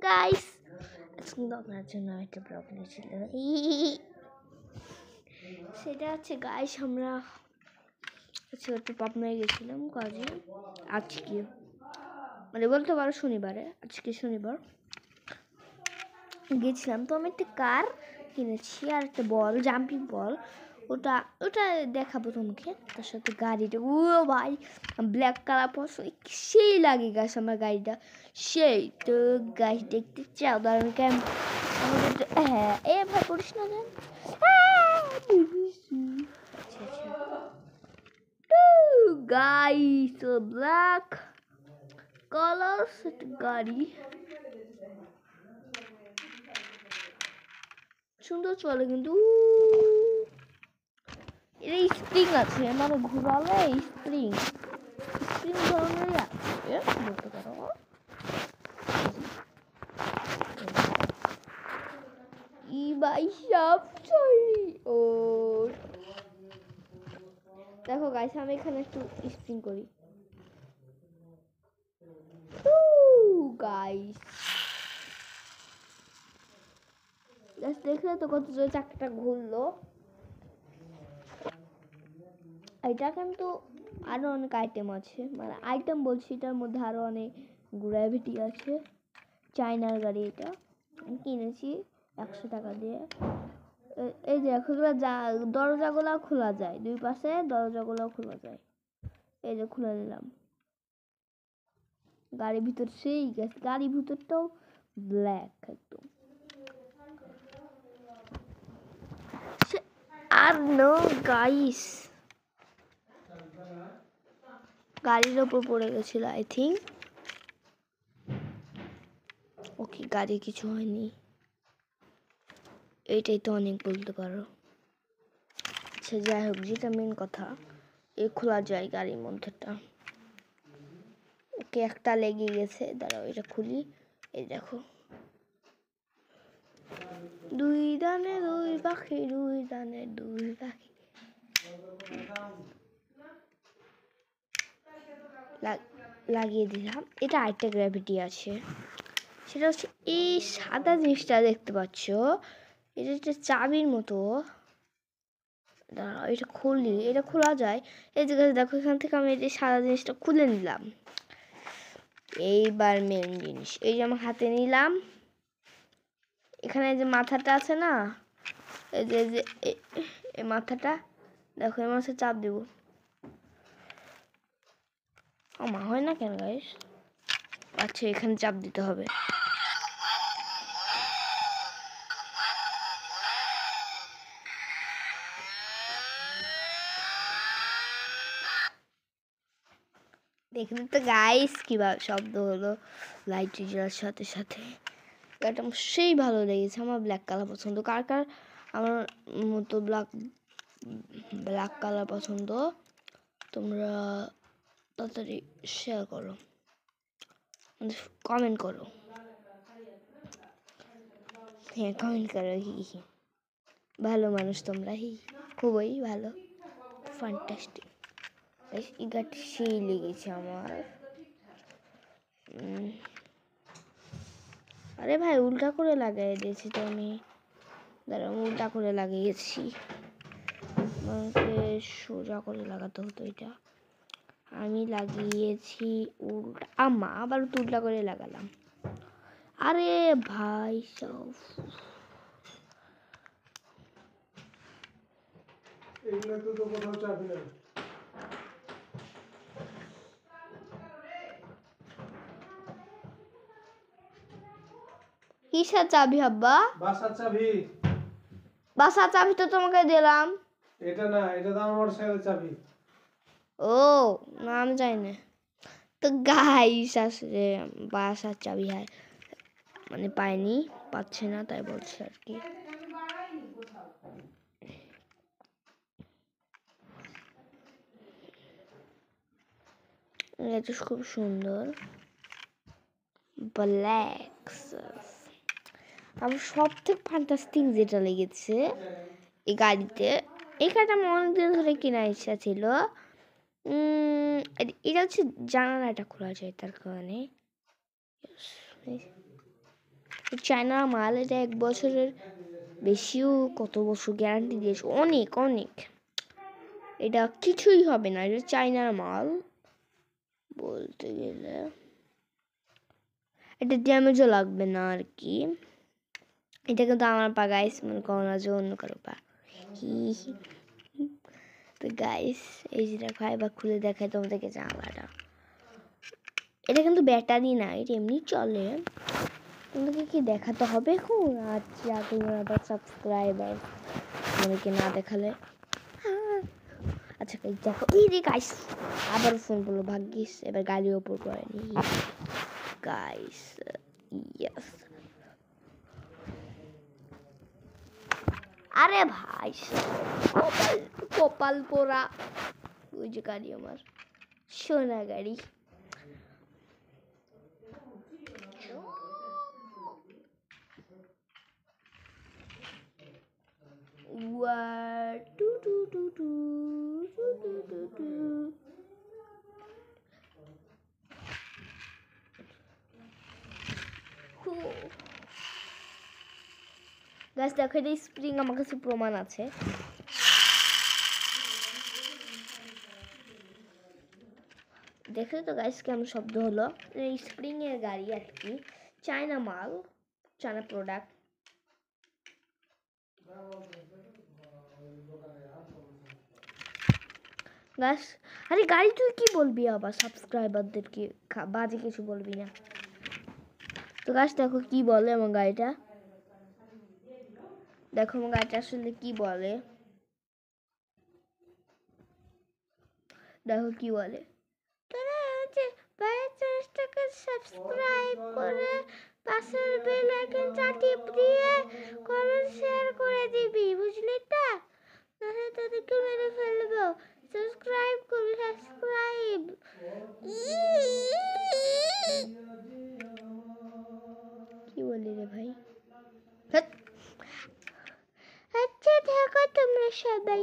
Guys, আজকে আপনার জন্য একটা ব্লগ নিয়েছিল। সেটা হচ্ছে গাইস, আমরা একটু পাবনায় গেছিলাম কাজে। আজকে মানে বলতে পারো শনিবারে, আজকে শনিবার গেছিলাম। তো আমি একটা কার কিনেছি আর একটা বল, জাম্পিং বল, ওটা ওটা দেখাবো তোমাকে। তার সাথে গাড়িটা, ও ভাই ব্ল্যাক কালার পছন্দ, সেই লাগে গাছ আমার গাড়িটা, সেই তো গাছ দেখতে চাও দাঁড়ান কেমন। হ্যাঁ এ ভাই করিস না দেন। আচ্ছা আচ্ছা গাইস, ব্ল্যাক কালার সেট গাড়ি, সুন্দর চলে কিন্তু এর স্প্রিং আছে, মানে ঘোরালে স্প্রিং স্প্রিং ধরনের আছে বলতে পারো। ই ভাই সব সরি ও দেখো গাইস, আমি এখানে একটু স্প্রিং করি গাইস। দেখলে তো কত জোরে চাকাটা ঘুরলো। এটা কিন্তু আরো অনেক আইটেম আছে, মানে আইটেম বলছি, এটার মধ্যে আরো অনেক গ্র্যাভিটি আছে। চায়নার গাড়ি, এটা কিনেছি 100 টাকা দিয়ে। এই যে দরজাগুলো খোলা যায়, দুই পাশে দরজাগুলো খোলা যায়। এই যে খুলে নিলাম, গাড়ির ভিতর সেই গেছে, গাড়ির ভিতরটাও ব্ল্যাক একদম। আর নো গাইস, গাড়ির ওপর পড়ে গেছিল আই থিঙ্ক। ওকে গাড়ি কিছু হয়নি, এইটাই তো অনেক বলতে পারো। আচ্ছা যাই হোক, যেটা মেন কথা, এই খোলা যায় গাড়ির মধ্যেটা। ওকে একটা লেগে গেছে, দাঁড়াও এটা খুলি। এই দেখো, দুই দানে দুই পাখি, দুই দানে দুই পাখি। লাগিয়ে দিলাম। এটা আরেকটা গ্র্যাভিটি আছে, সেটা হচ্ছে এই সাদা জিনিসটা দেখতে পাচ্ছ, এটা একটা চাবির মতো। দাঁড়াও এটা খুলি, এটা খোলা যায়। এই যে দেখো, এখান থেকে আমি এই সাদা জিনিসটা খুলে নিলাম। এইবার মেন জিনিস, এই যে আমার হাতে নিলাম, এখানে যে মাথাটা আছে না, এই যে এই মাথাটা দেখো, এই মাথায় চাপ দিব। মা হয় না কেন গাইস? আচ্ছা এখানে চাপ দিতে হবে। দেখুন তো গাইস কিভাবে শব্দ হলো লাইট জ্বলার সাথে সাথে। গাড়িটা আমার সেই ভালো লেগেছে। আমার ব্ল্যাক কালার পছন্দ। কার কার আমার মতো ব্ল্যাক কালার পছন্দ, তোমরা তাড়াতাড়ি শেয়ার করো, কমেন্ট করো। হ্যাঁ কমেন্ট করো, হি হি ভালো মানুষ তোমরা, হি খুবই ভালো, ফ্যান্টাস্টিক। এই গাড়িটি সেই লেগেছে আমার। আরে ভাই উল্টা করে লাগাই দিয়েছি তো আমি, দাঁড়াও উল্টা করে লাগিয়েছি, আমাকে সোজা করে লাগাতে হতো। এটা আমি লাগিয়েছি উল্টা, আবার উল্টা করে লাগালাম। আরে ভাই সব এগুলো তো কোথাও চাবি না। কিসের চাবি আব্বা? বাসার চাবি। বাসার চাবি তো তোমাকে দিলাম। এটা না, এটা তো আমার মোটরসাইকেলের চাবি। ও না, আমি জানি না। তো গাইস আসলে বাসার চাবি হয় মানে পাইনি, পাচ্ছে না, তাই বলছে আর কি। এটা খুব সুন্দর ব্ল্যাক। আমার সব থেকে ফ্যান্টাস্টিক যেটা লেগেছে এই গাড়িতে, এই গাড়িটা আমার অনেকদিন ধরে কেনার ইচ্ছা ছিল। এটা হচ্ছে জানালাটা খোলা যায়, তার কারণে চায়নার মাল, এটা 1 বছরের বেশিও, কত বছর গ্যারান্টি দিয়েছে, অনেক অনেক। এটা কিছুই হবে না, এটা চায়নার মাল বলতে গেলে। এটা ড্যামেজও লাগবে না আর কি। এটা কিন্তু আমার পা গাইস, মনে করো না যে অন্য কারো পা। তো গাইস এই যে দেখো, এবার খুলে দেখায় তোমাদেরকে জানলাটা। এটা কিন্তু ব্যাটারি না, এটা এমনি চলে। তোমাদেরকে কি দেখাতে হবে এখন? আচ্ছা, তোমরা আবার সাবস্ক্রাইবার তোমাদেরকে না দেখালে। আচ্ছা গাইস দেখো, এই রে গাইস আবার ফোন বললো, ভাগ্যিস এবার গাড়ির ওপর পড়েনি। গাইস ইয়েস, আরে ভাই কপাল কপাল পোড়া। ওই যে গাড়ি, আমার সোনা গাড়ি। টু টু টু টু টু টু টু টু। গাছ দেখো, এটা স্প্রিং, আমার কাছে প্রমাণ আছে। দেখো তো গাইস কেমন শব্দ হলো। এই স্প্রিং এর গাড়ি আর কি, চায়না মাল, চায়না প্রোডাক্ট। গাছ, আরে গাড়ি তুই কি বলবি আবার সাবস্ক্রাইবারদেরকে, বাজে কিছু বলবি না তো। গাছ দেখো কি বলে আমার গাড়িটা, দেখো আমার গাড়িটা আসলে কি বলে, দেখো কি বলে। তোরা হচ্ছে 42 টাকা সাবস্ক্রাইব করে পাশের বেল আইকন চাটিয়ে দিয়ে কমেন্ট শেয়ার করে দিবি, বুঝলি তো? নাহলে তোদেরকে মেরে ফেলবো। সাবস্ক্রাইব করবি, সাবস্ক্রাইব। কি বলি রে ভাই? আচ্ছা থাকো তোমরা সবাই।